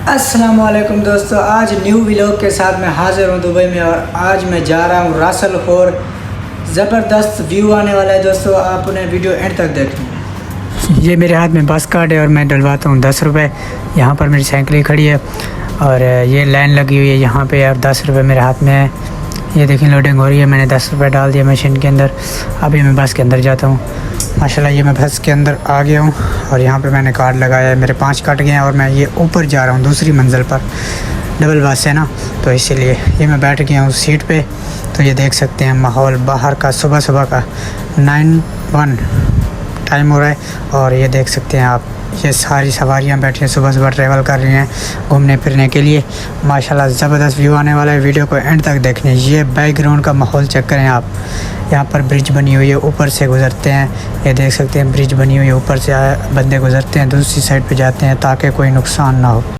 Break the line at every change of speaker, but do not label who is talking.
अस्सलाम वालेकुम दोस्तों, आज न्यू व्लॉग के साथ मैं हाज़िर हूँ दुबई में। और आज मैं जा रहा हूँ रासल खोर। ज़बरदस्त व्यू आने वाला है दोस्तों, आप उन्हें वीडियो एंड तक देखें। ये मेरे हाथ में बस कार्ड है और मैं डलवाता हूँ 10 रुपये। यहाँ पर मेरी साइकिल खड़ी है और ये लाइन लगी हुई है यहाँ पे और 10 रुपये मेरे हाथ में है। ये देखें लोडिंग हो रही है, मैंने 10 रुपये डाल दिया मशीन के अंदर। अभी मैं बस के अंदर जाता हूँ। माशाल्लाह ये मैं बस के अंदर आ गया हूँ और यहाँ पे मैंने कार्ड लगाया है। मेरे 5 कट गए हैं और मैं ये ऊपर जा रहा हूँ दूसरी मंजिल पर। डबल बस है ना, तो इसीलिए ये मैं बैठ गया हूँ सीट पे। तो ये देख सकते हैं माहौल बाहर का, सुबह सुबह का 9:01 टाइम हो रहा है। और ये देख सकते हैं आप, ये सारी सवारियां बैठी हैं, सुबह सुबह ट्रैवल कर रही हैं घूमने फिरने के लिए। माशाल्लाह ज़बरदस्त व्यू आने वाला है, वीडियो को एंड तक देखने। ये बैकग्राउंड का माहौल चेक करें आप। यहाँ पर ब्रिज बनी हुई है, ऊपर से गुज़रते हैं। ये देख सकते हैं ब्रिज बनी हुई है, ऊपर से बंदे गुज़रते हैं, दूसरी साइड पे जाते हैं ताकि कोई नुकसान ना हो।